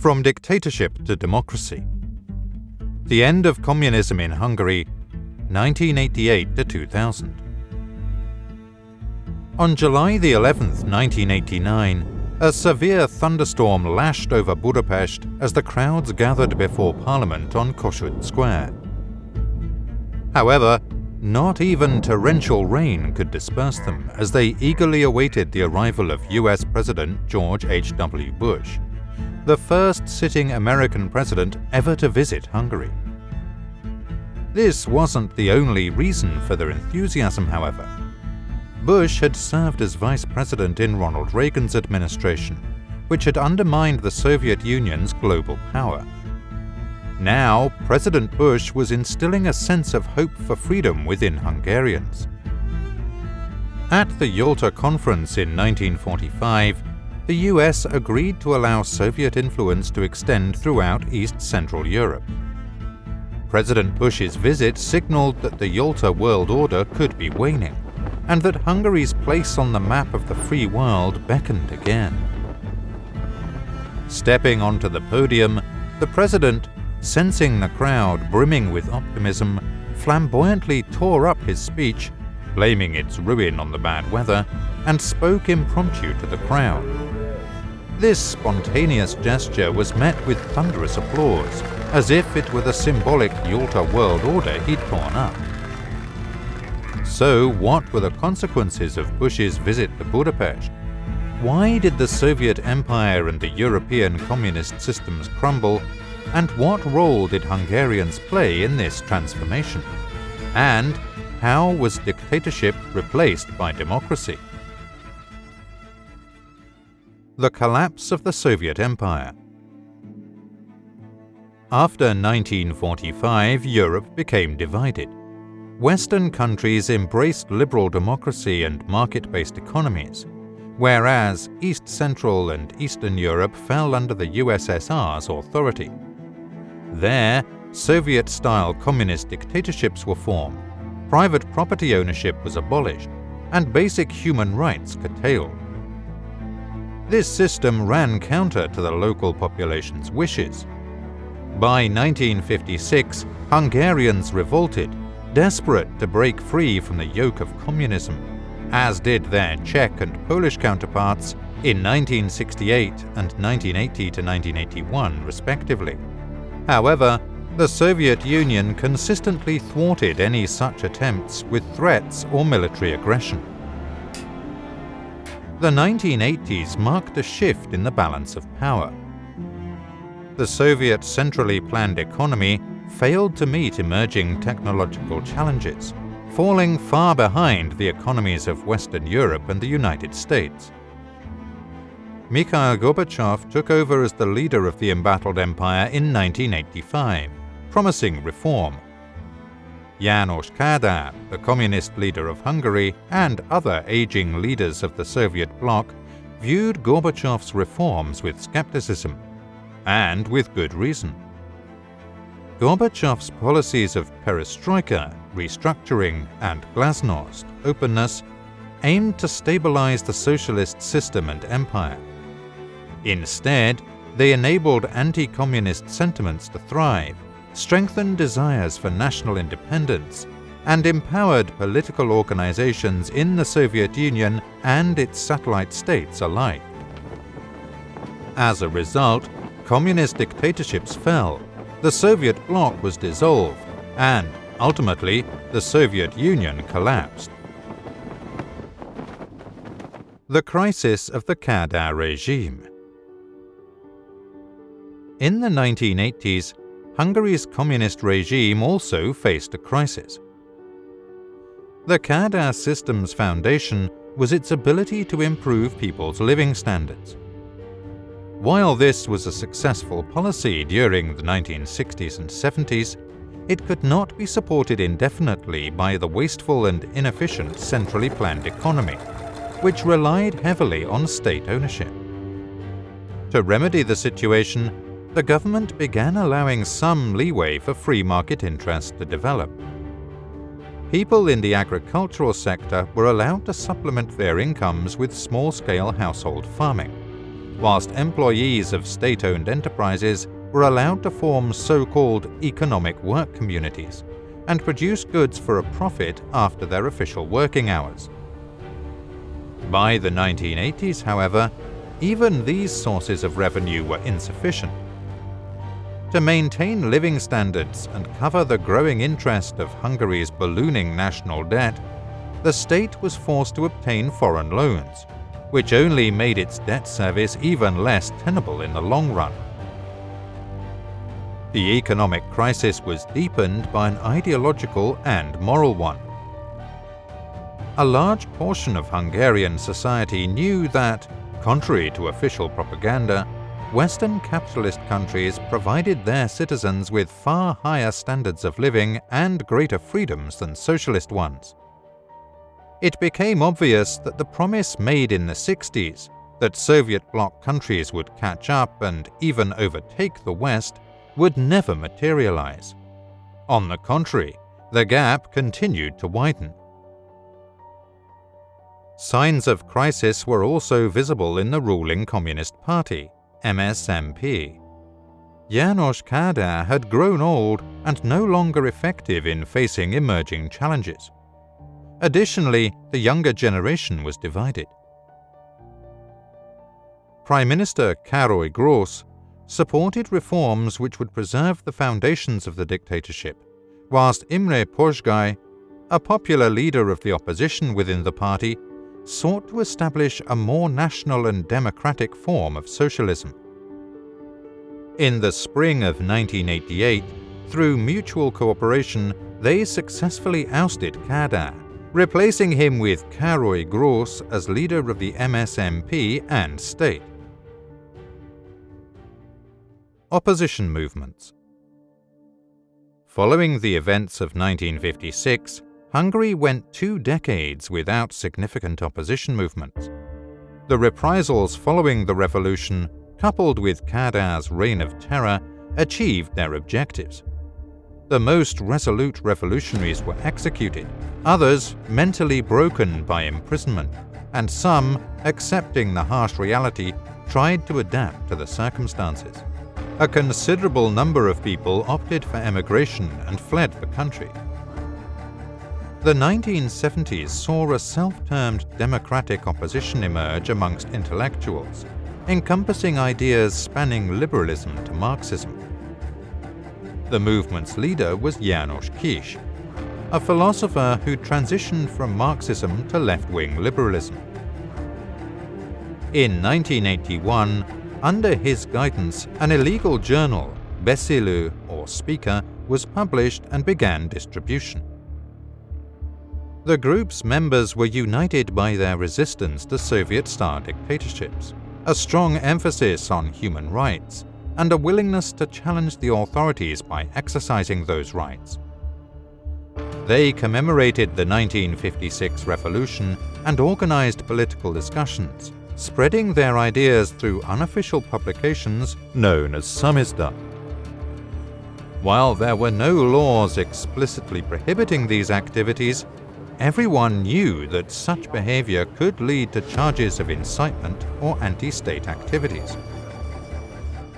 From dictatorship to democracy. The end of communism in Hungary, 1988 to 2000. On July the 11th, 1989, a severe thunderstorm lashed over Budapest as the crowds gathered before Parliament on Kossuth Square. However, not even torrential rain could disperse them as they eagerly awaited the arrival of US President George H.W. Bush, the first sitting American president ever to visit Hungary. This wasn't the only reason for their enthusiasm, however. Bush had served as vice president in Ronald Reagan's administration, which had undermined the Soviet Union's global power. Now, President Bush was instilling a sense of hope for freedom within Hungarians. At the Yalta Conference in 1945, the US agreed to allow Soviet influence to extend throughout East Central Europe. President Bush's visit signaled that the Yalta World Order could be waning, and that Hungary's place on the map of the free world beckoned again. Stepping onto the podium, the president, sensing the crowd brimming with optimism, flamboyantly tore up his speech, blaming its ruin on the bad weather, and spoke impromptu to the crowd. This spontaneous gesture was met with thunderous applause, as if it were the symbolic Yalta World Order he'd torn up. So, what were the consequences of Bush's visit to Budapest? Why did the Soviet Empire and the European communist systems crumble? And what role did Hungarians play in this transformation? And how was dictatorship replaced by democracy? The collapse of the Soviet Empire. After 1945, Europe became divided. Western countries embraced liberal democracy and market-based economies, whereas East Central and Eastern Europe fell under the USSR's authority. There, Soviet-style communist dictatorships were formed, private property ownership was abolished, and basic human rights curtailed. This system ran counter to the local population's wishes. By 1956, Hungarians revolted, desperate to break free from the yoke of communism, as did their Czech and Polish counterparts in 1968 and 1980 to 1981, respectively. However, the Soviet Union consistently thwarted any such attempts with threats or military aggression. The 1980s marked a shift in the balance of power. The Soviet centrally planned economy failed to meet emerging technological challenges, falling far behind the economies of Western Europe and the United States. Mikhail Gorbachev took over as the leader of the embattled empire in 1985, promising reform. János Kadar, the communist leader of Hungary, and other aging leaders of the Soviet bloc viewed Gorbachev's reforms with skepticism, and with good reason. Gorbachev's policies of perestroika, restructuring, and glasnost, openness, aimed to stabilize the socialist system and empire. Instead, they enabled anti-communist sentiments to thrive, strengthened desires for national independence, and empowered political organizations in the Soviet Union and its satellite states alike. As a result, communist dictatorships fell, the Soviet bloc was dissolved, and, ultimately, the Soviet Union collapsed. The crisis of the Kadar regime. In the 1980s, Hungary's communist regime also faced a crisis. The Kadar system's foundation was its ability to improve people's living standards. While this was a successful policy during the 1960s and 70s, it could not be supported indefinitely by the wasteful and inefficient centrally planned economy, which relied heavily on state ownership. To remedy the situation, the government began allowing some leeway for free market interests to develop. People in the agricultural sector were allowed to supplement their incomes with small-scale household farming, whilst employees of state-owned enterprises were allowed to form so-called economic work communities and produce goods for a profit after their official working hours. By the 1980s, however, even these sources of revenue were insufficient. To maintain living standards and cover the growing interest of Hungary's ballooning national debt, the state was forced to obtain foreign loans, which only made its debt service even less tenable in the long run. The economic crisis was deepened by an ideological and moral one. A large portion of Hungarian society knew that, contrary to official propaganda, Western capitalist countries provided their citizens with far higher standards of living and greater freedoms than socialist ones. It became obvious that the promise made in the 60s that Soviet bloc countries would catch up and even overtake the West would never materialize. On the contrary, the gap continued to widen. Signs of crisis were also visible in the ruling Communist Party, MSZNP. János Kadar had grown old and no longer effective in facing emerging challenges. Additionally, the younger generation was divided. Prime Minister Károly Gross supported reforms which would preserve the foundations of the dictatorship, whilst Imre Pozsgai, a popular leader of the opposition within the party, sought to establish a more national and democratic form of socialism. In the spring of 1988, through mutual cooperation, they successfully ousted Kadar, replacing him with Károly Gross as leader of the MSZNP and state. Opposition movements. Following the events of 1956, Hungary went 2 decades without significant opposition movements. The reprisals following the revolution, coupled with Kadar's reign of terror, achieved their objectives. The most resolute revolutionaries were executed, others mentally broken by imprisonment, and some, accepting the harsh reality, tried to adapt to the circumstances. A considerable number of people opted for emigration and fled the country. The 1970s saw a self-termed democratic opposition emerge amongst intellectuals, encompassing ideas spanning liberalism to Marxism. The movement's leader was János Kiss, a philosopher who transitioned from Marxism to left-wing liberalism. In 1981, under his guidance, an illegal journal, Beszélő or Speaker, was published and began distribution. The group's members were united by their resistance to Soviet-style dictatorships, a strong emphasis on human rights, and a willingness to challenge the authorities by exercising those rights. They commemorated the 1956 revolution and organized political discussions, spreading their ideas through unofficial publications known as samizdat. While there were no laws explicitly prohibiting these activities, everyone knew that such behavior could lead to charges of incitement or anti-state activities.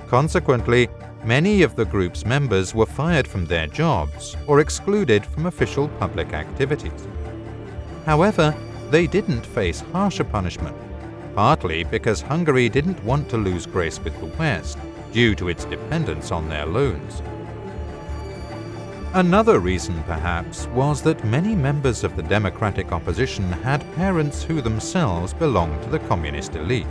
Consequently, many of the group's members were fired from their jobs or excluded from official public activities. However, they didn't face harsher punishment, partly because Hungary didn't want to lose grace with the West due to its dependence on their loans. Another reason, perhaps, was that many members of the democratic opposition had parents who themselves belonged to the communist elite.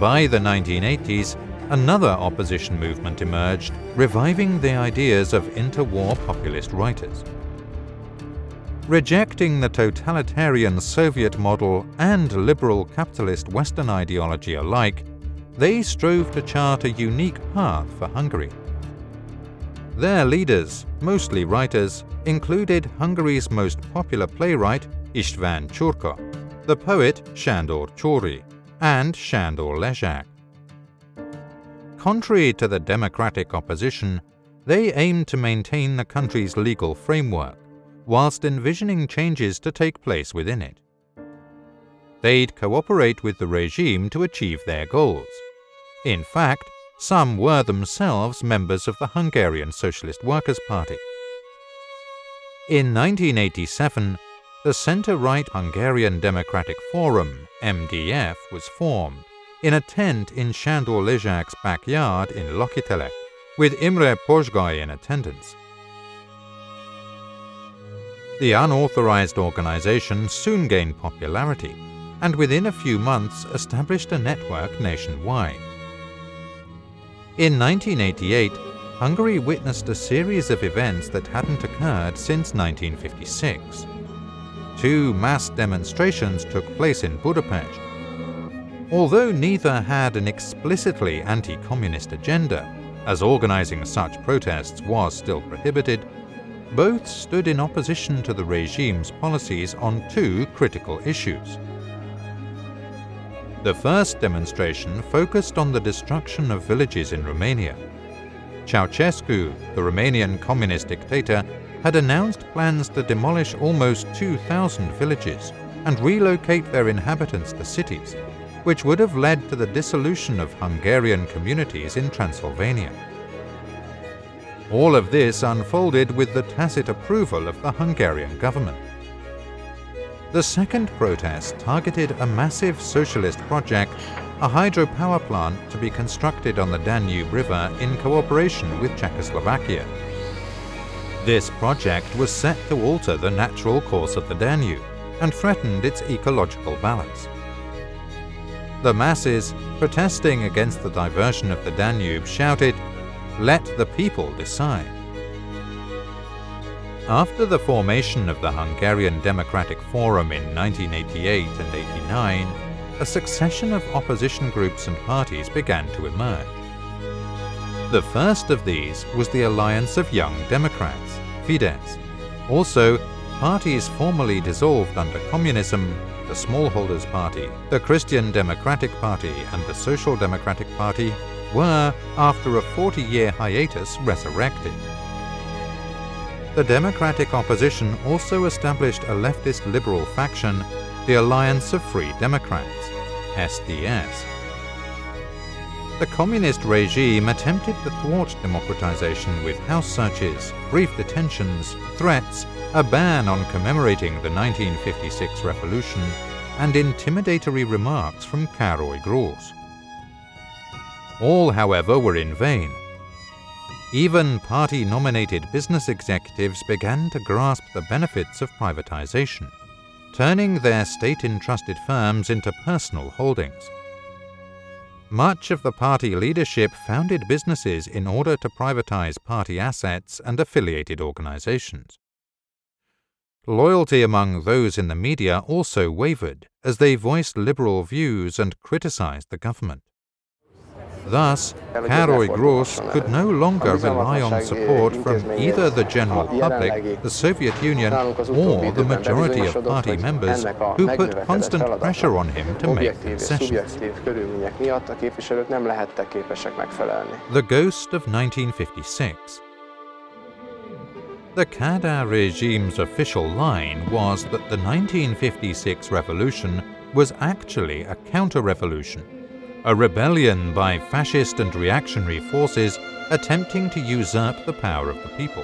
By the 1980s, another opposition movement emerged, reviving the ideas of interwar populist writers. Rejecting the totalitarian Soviet model and liberal capitalist Western ideology alike, they strove to chart a unique path for Hungary. Their leaders, mostly writers, included Hungary's most popular playwright István Csurka, the poet Sándor Csory, and Sándor Lezsák. Contrary to the democratic opposition, they aimed to maintain the country's legal framework, whilst envisioning changes to take place within it. they'd cooperate with the regime to achieve their goals. In fact, some were themselves members of the Hungarian Socialist Workers' Party. In 1987, the centre-right Hungarian Democratic Forum, MDF, was formed in a tent in Sándor Lezsák's backyard in Lokitelek, with Imre Pozsgai in attendance. The unauthorized organization soon gained popularity and within a few months established a network nationwide. In 1988, Hungary witnessed a series of events that hadn't occurred since 1956. 2 mass demonstrations took place in Budapest. Although neither had an explicitly anti-communist agenda, as organizing such protests was still prohibited, both stood in opposition to the regime's policies on 2 critical issues. The first demonstration focused on the destruction of villages in Romania. Ceausescu, the Romanian communist dictator, had announced plans to demolish almost 2,000 villages and relocate their inhabitants to cities, which would have led to the dissolution of Hungarian communities in Transylvania. All of this unfolded with the tacit approval of the Hungarian government. The second protest targeted a massive socialist project, a hydropower plant to be constructed on the Danube River in cooperation with Czechoslovakia. This project was set to alter the natural course of the Danube and threatened its ecological balance. The masses, protesting against the diversion of the Danube, shouted, "Let the people decide." After the formation of the Hungarian Democratic Forum in 1988 and 89, a succession of opposition groups and parties began to emerge. The first of these was the Alliance of Young Democrats, Fidesz. Also, parties formerly dissolved under communism, the Smallholders Party, the Christian Democratic Party, and the Social Democratic Party, were, after a 40-year hiatus, resurrected. The democratic opposition also established a leftist liberal faction, the Alliance of Free Democrats, SDS. The communist regime attempted to thwart democratization with house searches, brief detentions, threats, a ban on commemorating the 1956 revolution, and intimidatory remarks from Károly Grósz. All, however, were in vain. Even party-nominated business executives began to grasp the benefits of privatization, turning their state-entrusted firms into personal holdings. Much of the party leadership founded businesses in order to privatize party assets and affiliated organizations. Loyalty among those in the media also wavered as they voiced liberal views and criticized the government. Thus, Károly Grósz could no longer rely on support from either the general public, the Soviet Union, or the majority of party members who put constant pressure on him to make concessions. The ghost of 1956. The Kadar regime's official line was that the 1956 revolution was actually a counter-revolution, a rebellion by fascist and reactionary forces attempting to usurp the power of the people.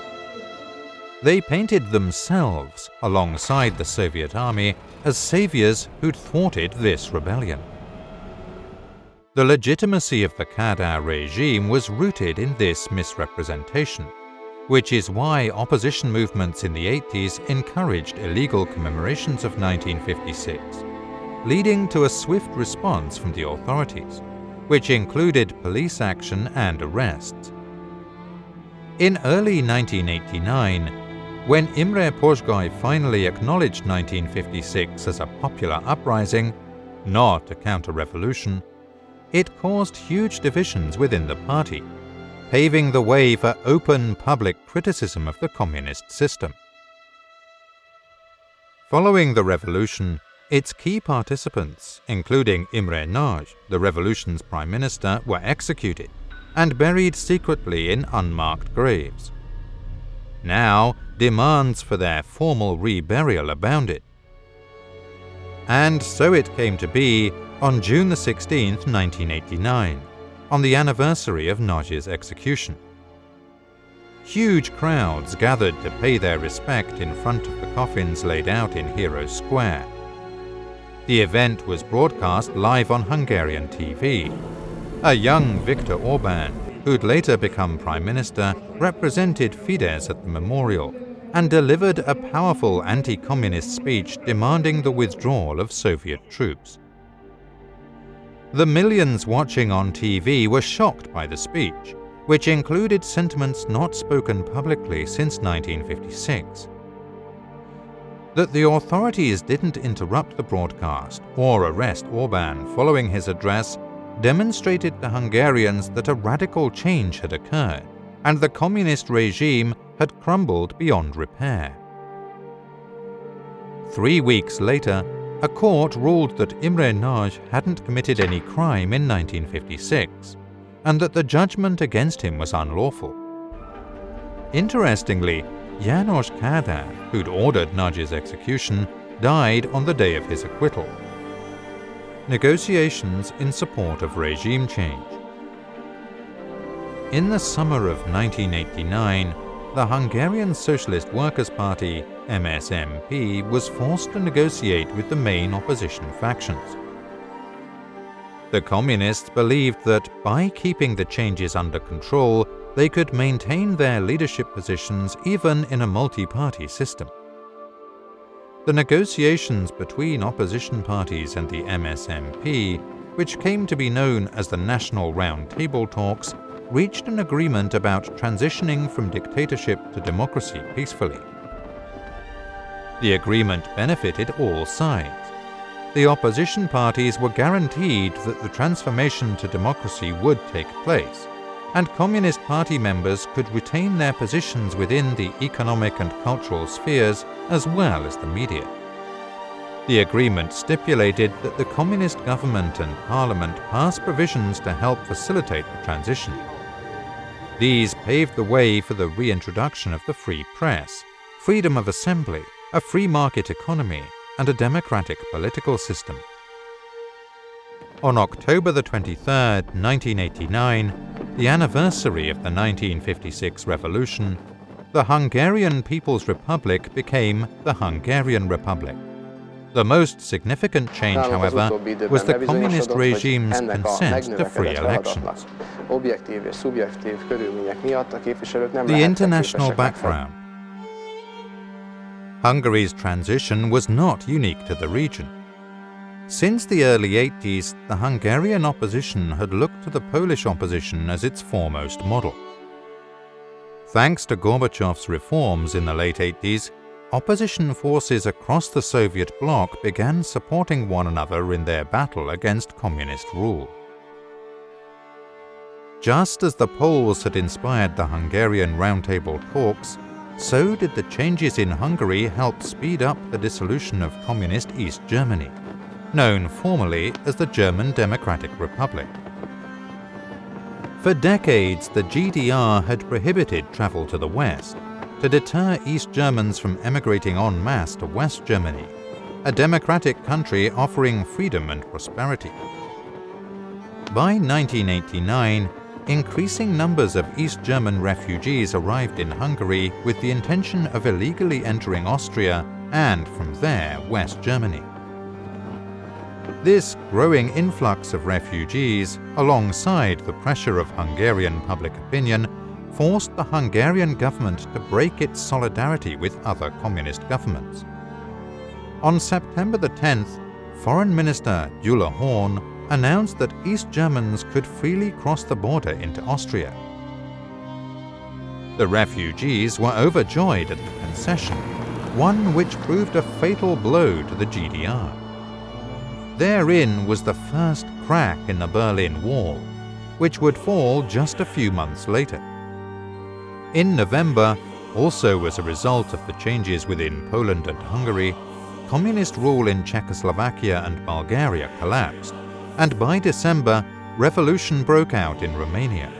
They painted themselves, alongside the Soviet army, as saviors who'd thwarted this rebellion. The legitimacy of the Kadar regime was rooted in this misrepresentation, which is why opposition movements in the 80s encouraged illegal commemorations of 1956. Leading to a swift response from the authorities, which included police action and arrests. In early 1989, when Imre Pozsgai finally acknowledged 1956 as a popular uprising, not a counter-revolution, it caused huge divisions within the party, paving the way for open public criticism of the communist system. Following the revolution, its key participants, including Imre Nagy, the revolution's prime minister, were executed and buried secretly in unmarked graves. Now, demands for their formal reburial abounded. And so it came to be on June 16, 1989, on the anniversary of Nagy's execution. Huge crowds gathered to pay their respect in front of the coffins laid out in Heroes Square. The event was broadcast live on Hungarian TV. A young Viktor Orbán, who'd later become Prime Minister, represented Fidesz at the memorial and delivered a powerful anti-communist speech demanding the withdrawal of Soviet troops. The millions watching on TV were shocked by the speech, which included sentiments not spoken publicly since 1956. That the authorities didn't interrupt the broadcast or arrest Orbán following his address demonstrated to Hungarians that a radical change had occurred and the communist regime had crumbled beyond repair. 3 weeks later, a court ruled that Imre Nagy hadn't committed any crime in 1956 and that the judgment against him was unlawful. Interestingly, János Kadar, who'd ordered Nagy's execution, died on the day of his acquittal. Negotiations in support of regime change. In the summer of 1989, the Hungarian Socialist Workers' Party, MSMP, was forced to negotiate with the main opposition factions. The communists believed that by keeping the changes under control, they could maintain their leadership positions even in a multi-party system. The negotiations between opposition parties and the MSMP, which came to be known as the National Roundtable Talks, reached an agreement about transitioning from dictatorship to democracy peacefully. The agreement benefited all sides. The opposition parties were guaranteed that the transformation to democracy would take place, and Communist Party members could retain their positions within the economic and cultural spheres as well as the media. The agreement stipulated that the communist government and parliament pass provisions to help facilitate the transition. These paved the way for the reintroduction of the free press, freedom of assembly, a free market economy, and a democratic political system. On October 23, 1989, the anniversary of the 1956 revolution, the Hungarian People's Republic became the Hungarian Republic. The most significant change, however, was the communist regime's consent to free elections. The international background. Hungary's transition was not unique to the region. Since the early 80s, the Hungarian opposition had looked to the Polish opposition as its foremost model. Thanks to Gorbachev's reforms in the late 80s, opposition forces across the Soviet bloc began supporting one another in their battle against communist rule. Just as the Poles had inspired the Hungarian Roundtable Talks, so did the changes in Hungary help speed up the dissolution of communist East Germany, known formally as the German Democratic Republic. For decades, the GDR had prohibited travel to the West to deter East Germans from emigrating en masse to West Germany, a democratic country offering freedom and prosperity. By 1989, increasing numbers of East German refugees arrived in Hungary with the intention of illegally entering Austria and, from there, West Germany. This growing influx of refugees, alongside the pressure of Hungarian public opinion, forced the Hungarian government to break its solidarity with other communist governments. On September 10th, Foreign Minister Gyula Horn announced that East Germans could freely cross the border into Austria. The refugees were overjoyed at the concession, one which proved a fatal blow to the GDR. Therein was the first crack in the Berlin Wall, which would fall just a few months later. In November, also as a result of the changes within Poland and Hungary, communist rule in Czechoslovakia and Bulgaria collapsed, and by December, revolution broke out in Romania.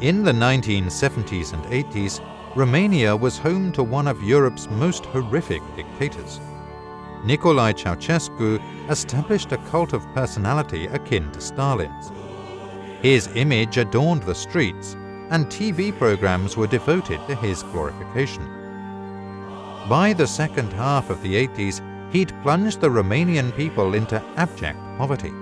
In the 1970s and 80s, Romania was home to one of Europe's most horrific dictators. Nicolae Ceausescu established a cult of personality akin to Stalin's. His image adorned the streets, and TV programs were devoted to his glorification. By the second half of the 80s, he'd plunged the Romanian people into abject poverty.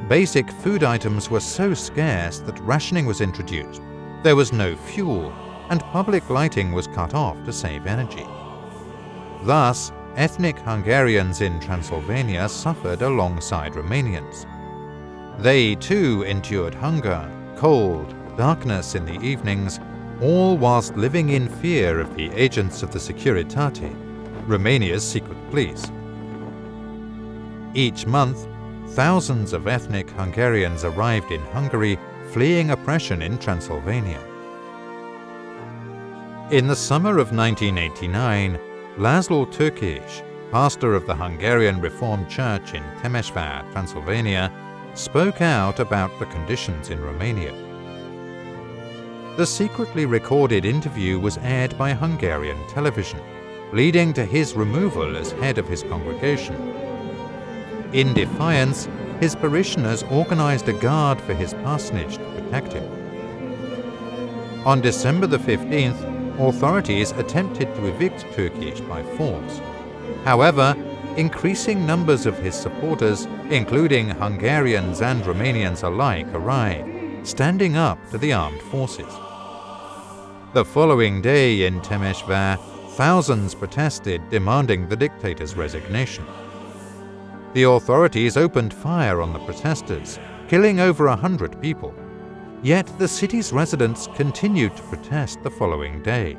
Basic food items were so scarce that rationing was introduced. There was no fuel, and public lighting was cut off to save energy. Thus, ethnic Hungarians in Transylvania suffered alongside Romanians. They too endured hunger, cold, darkness in the evenings, all whilst living in fear of the agents of the Securitate, Romania's secret police. Each month, thousands of ethnic Hungarians arrived in Hungary, fleeing oppression in Transylvania. In the summer of 1989, Laszlo Tőkés, pastor of the Hungarian Reformed Church in Temesvár, Transylvania, spoke out about the conditions in Romania. The secretly recorded interview was aired by Hungarian television, leading to his removal as head of his congregation. In defiance, his parishioners organized a guard for his parsonage to protect him. On December the 15th, authorities attempted to evict Tőkés by force. However, increasing numbers of his supporters, including Hungarians and Romanians alike, arrived, standing up to the armed forces. The following day in Temesvár, thousands protested, demanding the dictator's resignation. The authorities opened fire on the protesters, killing over 100 people. Yet the city's residents continued to protest the following day.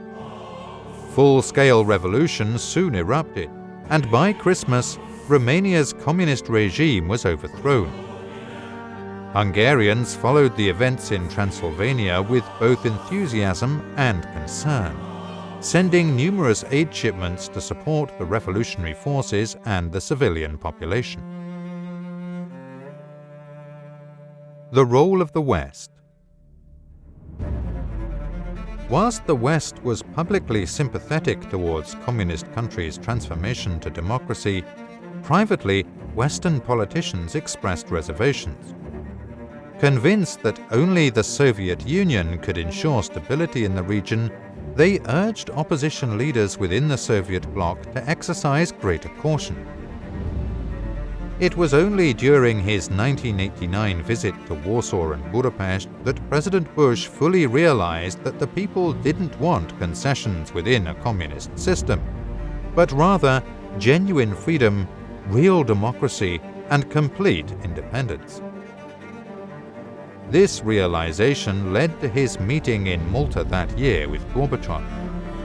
Full-scale revolution soon erupted, and by Christmas, Romania's communist regime was overthrown. Hungarians followed the events in Transylvania with both enthusiasm and concern, sending numerous aid shipments to support the revolutionary forces and the civilian population. The role of the West. Whilst the West was publicly sympathetic towards communist countries' transformation to democracy, privately, Western politicians expressed reservations. Convinced that only the Soviet Union could ensure stability in the region, they urged opposition leaders within the Soviet bloc to exercise greater caution. It was only during his 1989 visit to Warsaw and Budapest that President Bush fully realized that the people didn't want concessions within a communist system, but rather genuine freedom, real democracy, and complete independence. This realization led to his meeting in Malta that year with Gorbachev,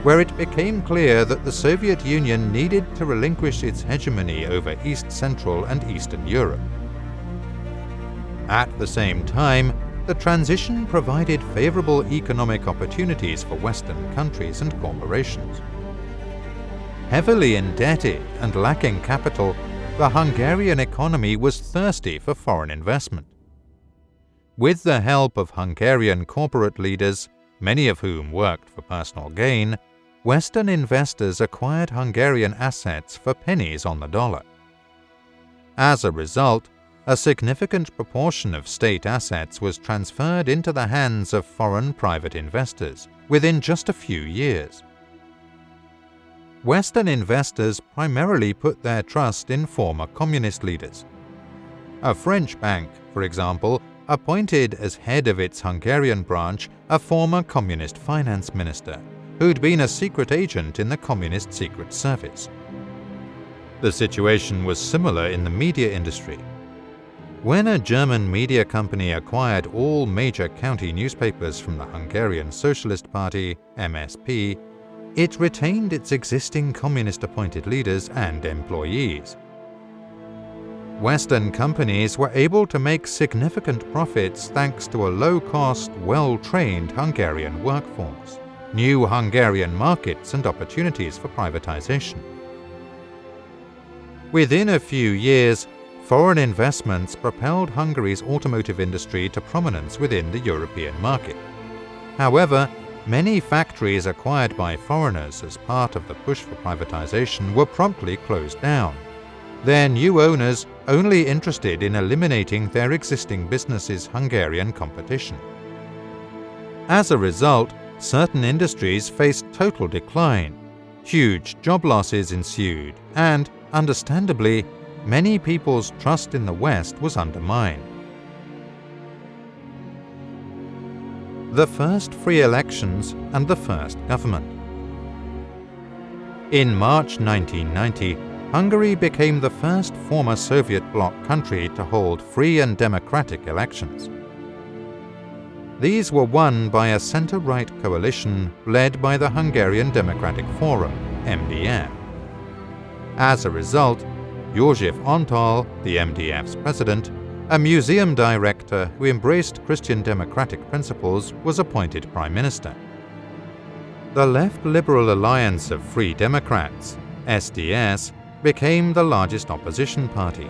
where it became clear that the Soviet Union needed to relinquish its hegemony over East Central and Eastern Europe. At the same time, the transition provided favorable economic opportunities for Western countries and corporations. Heavily indebted and lacking capital, the Hungarian economy was thirsty for foreign investment. With the help of Hungarian corporate leaders, many of whom worked for personal gain, Western investors acquired Hungarian assets for pennies on the dollar. As a result, a significant proportion of state assets was transferred into the hands of foreign private investors within just a few years. Western investors primarily put their trust in former communist leaders. A French bank, for example, appointed as head of its Hungarian branch a former communist finance minister who'd been a secret agent in the communist secret service. The situation was similar in the media industry. When a German media company acquired all major county newspapers from the Hungarian Socialist Party, MSP, it retained its existing communist-appointed leaders and employees. Western companies were able to make significant profits thanks to a low-cost, well-trained Hungarian workforce, new Hungarian markets and opportunities for privatization. Within a few years, foreign investments propelled Hungary's automotive industry to prominence within the European market. However, many factories acquired by foreigners as part of the push for privatization were promptly closed down, their new owners only interested in eliminating their existing businesses' Hungarian competition. As a result, certain industries faced total decline, huge job losses ensued, and, understandably, many people's trust in the West was undermined. The first free elections and the first government. In March 1990, Hungary became the first former Soviet bloc country to hold free and democratic elections. These were won by a center-right coalition led by the Hungarian Democratic Forum, MDF. As a result, József Antal, the MDF's president, a museum director who embraced Christian democratic principles, was appointed prime minister. The Left Liberal Alliance of Free Democrats, SDS, became the largest opposition party,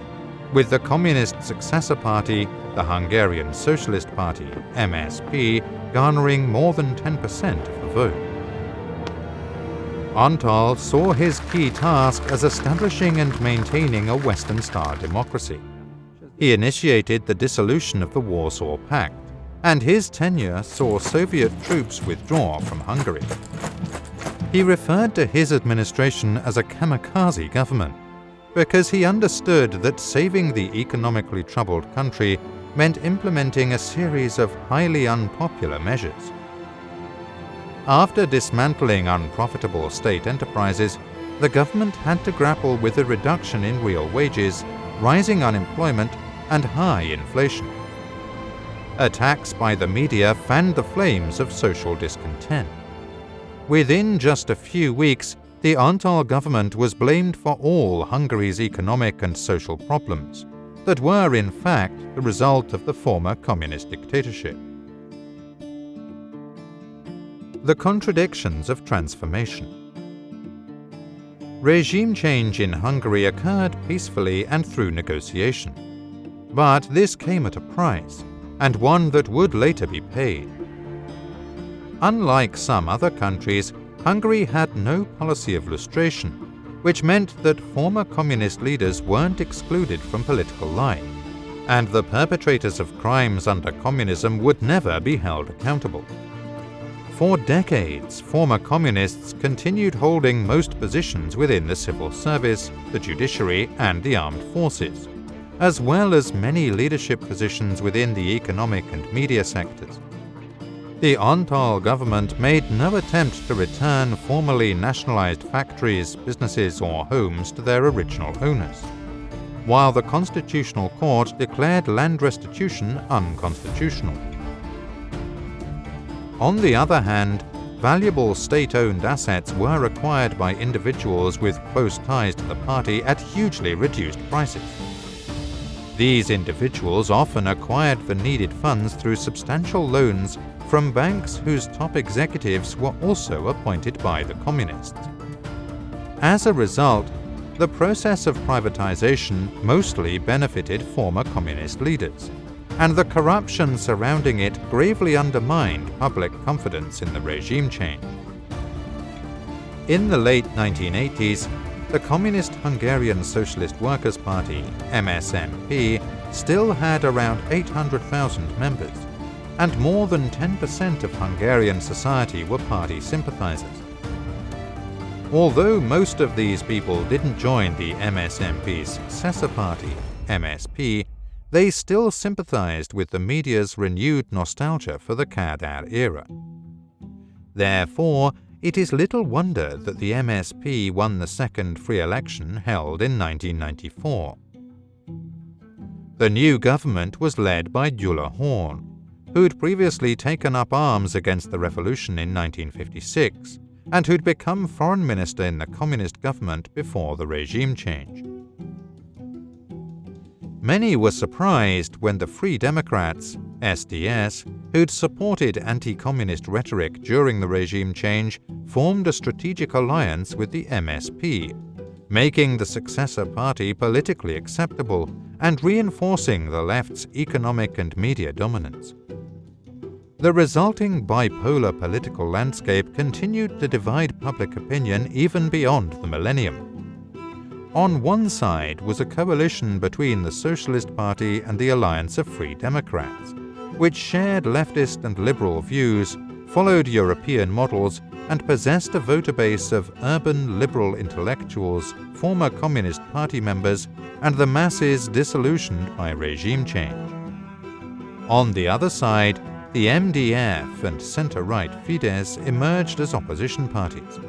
with the communist successor party, the Hungarian Socialist Party, MSP, garnering more than 10% of the vote. Antal saw his key task as establishing and maintaining a Western-style democracy. He initiated the dissolution of the Warsaw Pact, and his tenure saw Soviet troops withdraw from Hungary. He referred to his administration as a kamikaze government because he understood that saving the economically troubled country meant implementing a series of highly unpopular measures. After dismantling unprofitable state enterprises, the government had to grapple with a reduction in real wages, rising unemployment, and high inflation. Attacks by the media fanned the flames of social discontent. Within just a few weeks, the Antal government was blamed for all Hungary's economic and social problems that were, in fact, the result of the former communist dictatorship. The contradictions of transformation. Regime change in Hungary occurred peacefully and through negotiation. But this came at a price, and one that would later be paid. Unlike some other countries, Hungary had no policy of lustration, which meant that former communist leaders weren't excluded from political life, and the perpetrators of crimes under communism would never be held accountable. For decades, former communists continued holding most positions within the civil service, the judiciary, and the armed forces, as well as many leadership positions within the economic and media sectors. The Antal government made no attempt to return formerly nationalized factories, businesses, or homes to their original owners, while the Constitutional Court declared land restitution unconstitutional. On the other hand, valuable state-owned assets were acquired by individuals with close ties to the party at hugely reduced prices. These individuals often acquired the needed funds through substantial loans from banks whose top executives were also appointed by the communists. As a result, the process of privatization mostly benefited former communist leaders, and the corruption surrounding it gravely undermined public confidence in the regime change. In the late 1980s, the Communist Hungarian Socialist Workers' Party, MSMP, still had around 800,000 members, and more than 10% of Hungarian society were party sympathizers. Although most of these people didn't join the MSMP's successor party, MSP, they still sympathized with the media's renewed nostalgia for the Kadar era. Therefore, it is little wonder that the MSP won the second free election held in 1994. The new government was led by Gyula Horn, who'd previously taken up arms against the revolution in 1956 and who'd become foreign minister in the communist government before the regime change. Many were surprised when the Free Democrats, SDS, who'd supported anti-communist rhetoric during the regime change, formed a strategic alliance with the MSP, making the successor party politically acceptable and reinforcing the left's economic and media dominance. The resulting bipolar political landscape continued to divide public opinion even beyond the millennium. On one side was a coalition between the Socialist Party and the Alliance of Free Democrats, which shared leftist and liberal views, followed European models, and possessed a voter base of urban liberal intellectuals, former Communist Party members, and the masses disillusioned by regime change. On the other side, the MDF and centre-right Fidesz emerged as opposition parties.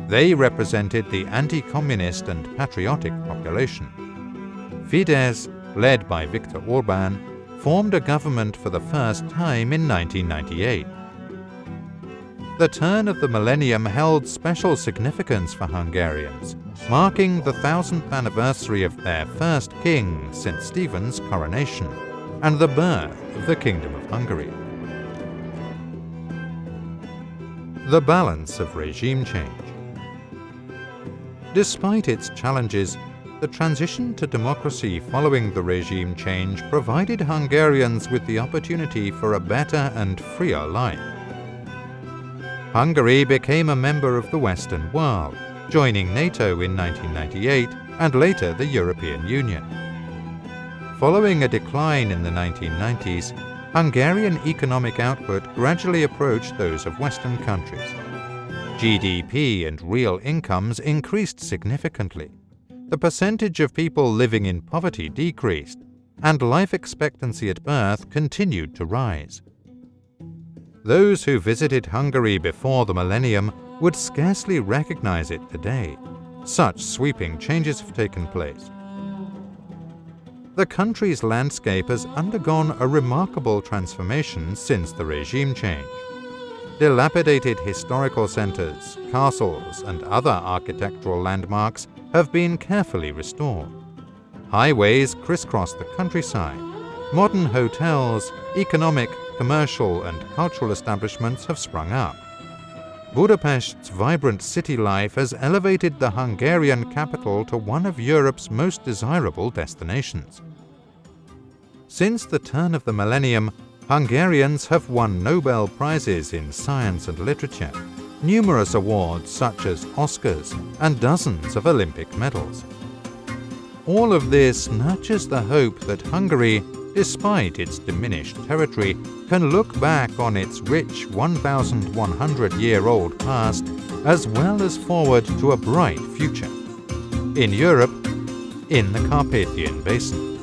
They represented the anti-communist and patriotic population. Fidesz, led by Viktor Orbán, formed a government for the first time in 1998. The turn of the millennium held special significance for Hungarians, marking the 1000th anniversary of their first king since Stephen's coronation, and the birth of the Kingdom of Hungary. The balance of regime change. Despite its challenges, the transition to democracy following the regime change provided Hungarians with the opportunity for a better and freer life. Hungary became a member of the Western world, joining NATO in 1998 and later the European Union. Following a decline in the 1990s, Hungarian economic output gradually approached those of Western countries. GDP and real incomes increased significantly. The percentage of people living in poverty decreased, and life expectancy at birth continued to rise. Those who visited Hungary before the millennium would scarcely recognize it today. Such sweeping changes have taken place. The country's landscape has undergone a remarkable transformation since the regime change. Dilapidated historical centers, castles, and other architectural landmarks have been carefully restored. Highways crisscross the countryside. Modern hotels, economic, commercial, and cultural establishments have sprung up. Budapest's vibrant city life has elevated the Hungarian capital to one of Europe's most desirable destinations. Since the turn of the millennium, Hungarians have won Nobel Prizes in science and literature, numerous awards such as Oscars, and dozens of Olympic medals. All of this nurtures the hope that Hungary, despite its diminished territory, can look back on its rich 1,100-year-old past as well as forward to a bright future. In Europe, in the Carpathian Basin.